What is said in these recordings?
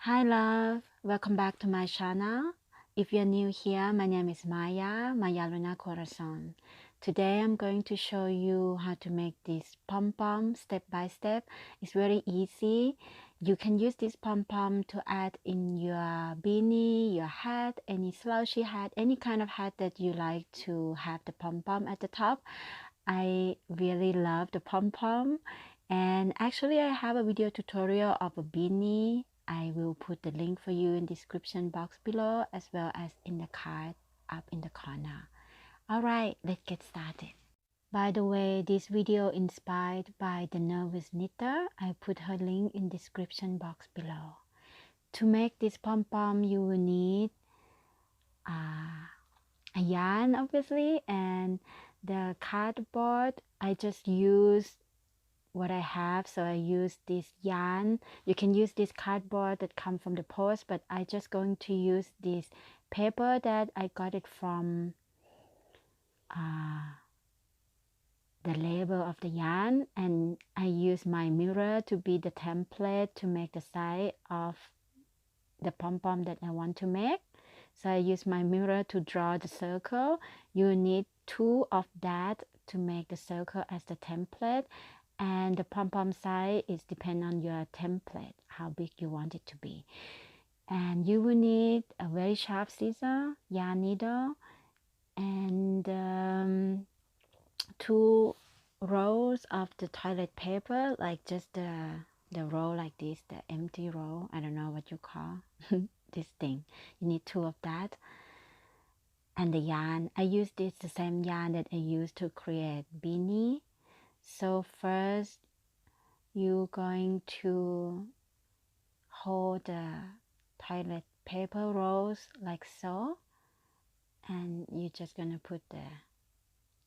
Hi love, welcome back to my channel. If you're new here, my name is Maya Luna Corazon. Today I'm going to show you how to make this pom-pom step by step. It's very easy. You can use this pom-pom to add in your beanie, your hat, any slouchy hat, any kind of hat that you like to have the pom-pom at the top. I really love the pom-pom, and actually I have a video tutorial of a beanie. I will put the link for you in description box below, as well as in the card up in the corner. Alright, let's get started. By the way, this video inspired by the nervous knitter. I put her link in description box below. To make this pom-pom, you will need a yarn, obviously, and the cardboard. I just use what I have, so I use this yarn. You can use this cardboard that come from the post, but I just going to use this paper that I got it from the label of the yarn, and I use my mirror to be the template to make the side of the pom-pom that I want to make. So I use my mirror to draw the circle. You need 2 of that to make the circle as the template, and the pom-pom size is depend on your template, how big you want it to be. And you will need a very sharp scissor, yarn needle, and 2 rolls of the toilet paper, like just the roll like this, the empty roll. I don't know what you call this thing. You need 2 of that. And the yarn, I use the same yarn that I used to create beanie. So first you're going to hold the toilet paper rolls like so, and you're just gonna put the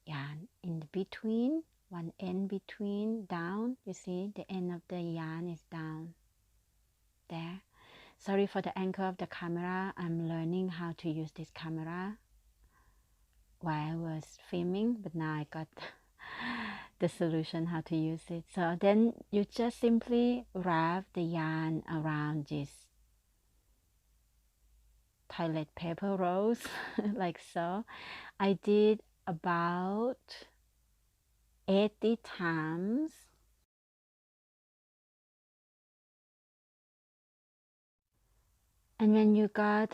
yarn in the between, one end between, down. You see the end of the yarn is down there. Sorry for the angle of the camera. I'm learning how to use this camera while I was filming, but now I got the solution how to use it. So then you just simply wrap the yarn around this toilet paper rolls like so. I did about 80 times. And when you got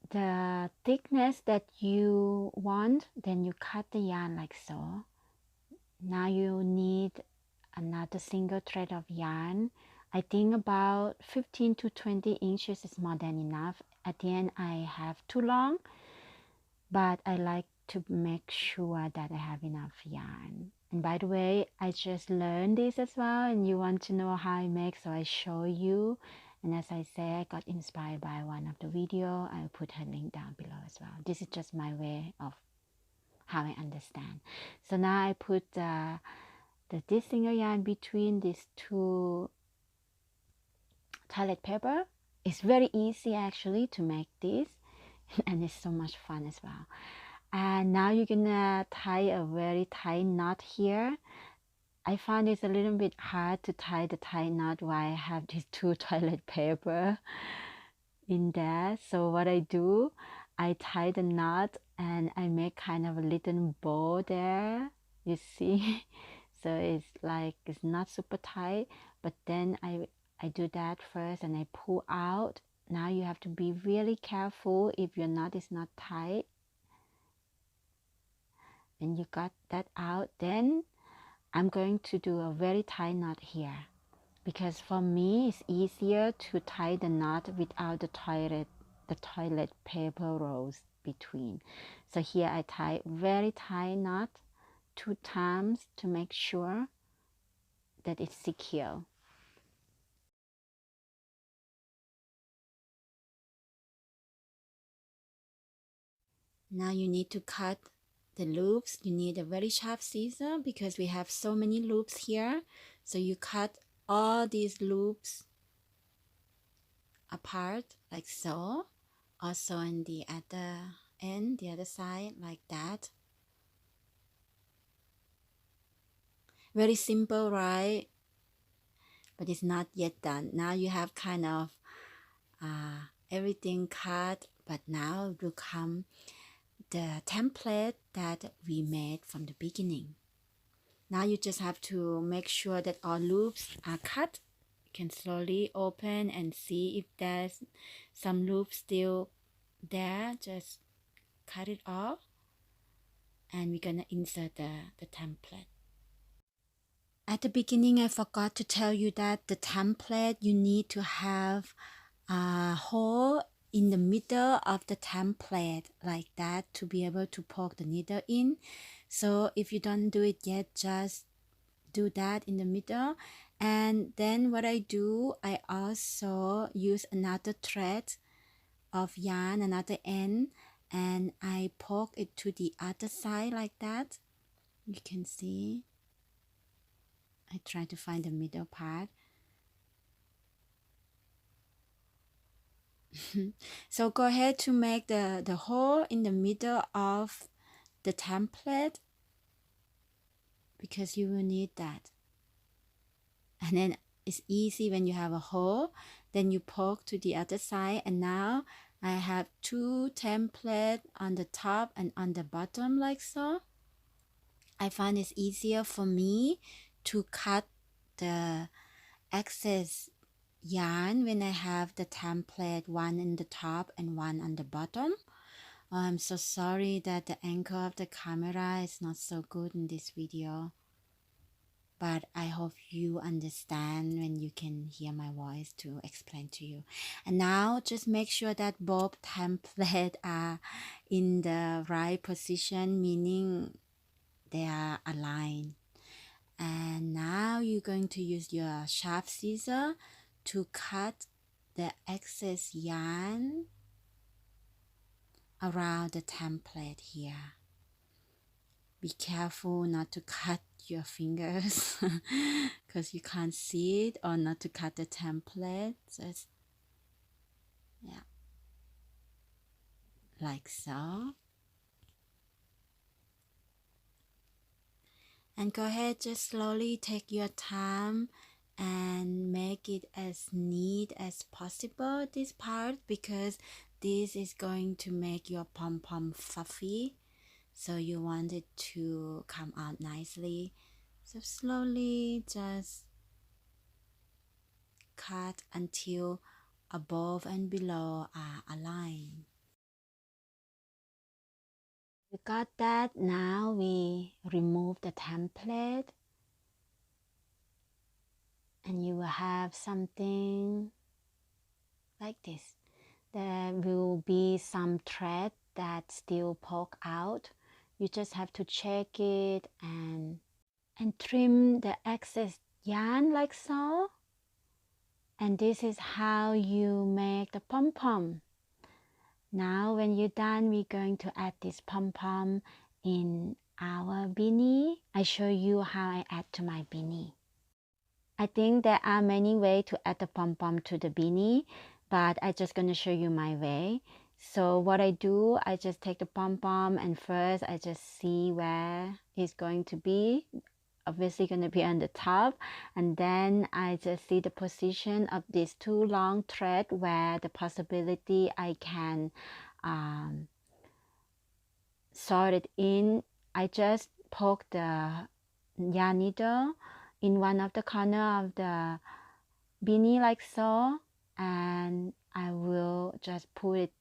the thickness that you want, then you cut the yarn like so. Now you need another single thread of yarn. I think about 15 to 20 inches is more than enough. At the end I have too long, but I like to make sure that I have enough yarn. And by the way, I just learned this as well, and you want to know how I make, so I show you. And as I say, I got inspired by one of the video. I'll put her link down below as well. This is just my way of how I understand. So now I put this single yarn between these 2 toilet paper. It's very easy actually to make this, and it's so much fun as well. And now you're gonna tie a very tight knot here. I found it's a little bit hard to tie the tight knot while I have these 2 toilet paper in there. So what I do, I tie the knot and I make kind of a little bow there, you see. So it's like it's not super tight, but then I do that first and I pull out. Now you have to be really careful if your knot is not tight. And you got that out, then I'm going to do a very tight knot here, because for me it's easier to tie the knot without the toilet paper rolls between. So here I tie very tight knot 2 times to make sure that it's secure. Now you need to cut the loops. You need a very sharp scissor because we have so many loops here. So you cut all these loops apart like so. Also on the other end, the other side, like that. Very simple, right? But it's not yet done. Now you have kind of everything cut, but now will come the template that we made from the beginning. Now you just have to make sure that all loops are cut. You can slowly open and see if there's some loops still there. Just cut it off, and we're gonna insert the template. At the beginning, I forgot to tell you that the template, you need to have a hole in the middle of the template like that to be able to poke the needle in. So if you don't do it yet, just do that in the middle. And then what I do, I also use another thread of yarn, another end, and I poke it to the other side like that. You can see I try to find the middle part. So go ahead to make the hole in the middle of the template, because you will need that. And then it's easy when you have a hole, then you poke to the other side. And now I have two templates on the top and on the bottom like so. I find it's easier for me to cut the excess yarn when I have the template, one in the top and one on the bottom. I'm so sorry that the angle of the camera is not so good in this video, but I hope you understand when you can hear my voice to explain to you. And now just make sure that both templates are in the right position, meaning they are aligned. And now you're going to use your sharp scissor to cut the excess yarn around the template here. Be careful not to cut your fingers because you can't see it, or not to cut the template. Just, yeah, like so. And go ahead, just slowly take your time and make it as neat as possible, this part, because this is going to make your pom-pom fluffy, so you want it to come out nicely. So slowly just cut until above and below are aligned. We got that. Now we remove the template, and you will have something like this. There will be some thread that still poke out. You just have to check it and trim the excess yarn like so. And this is how you make the pom-pom. Now when you're done, we're going to add this pom-pom in our beanie. I show you how I add to my beanie. I think there are many ways to add the pom-pom to the beanie, but I'm just going to show you my way. So what I do, I just take the pom-pom, and first I just see where it's going to be. Obviously going to be on the top, and then I just see the position of these two long threads where the possibility I can sort it in. I just poke the yarn needle in one of the corner of the beanie like so, and I will just put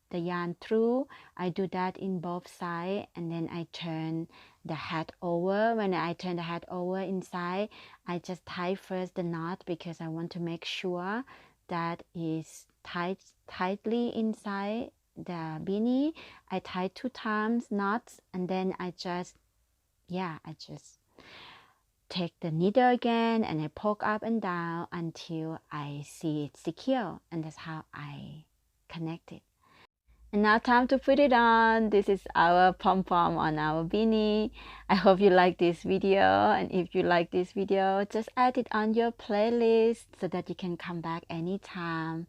the yarn through. I do that in both sides, and then I turn the hat over. When I turn the hat over inside, I just tie first the knot, because I want to make sure that is tightly inside the beanie. I tie 2 times knots, and then I just take the needle again, and I poke up and down until I see it secure, and that's how I connect it. And now time to put it on. This is our pom-pom on our beanie. I hope you like this video, and if you like this video, just add it on your playlist so that you can come back anytime.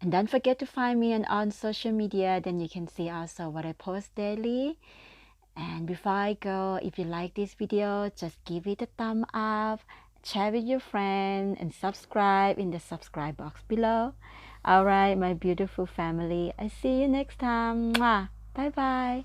And don't forget to find me on social media, then you can see also what I post daily. And before I go, if you like this video, just give it a thumb up, share with your friend, and subscribe in the subscribe box below. All right, my beautiful family. I see you next time. Mwah. Bye bye.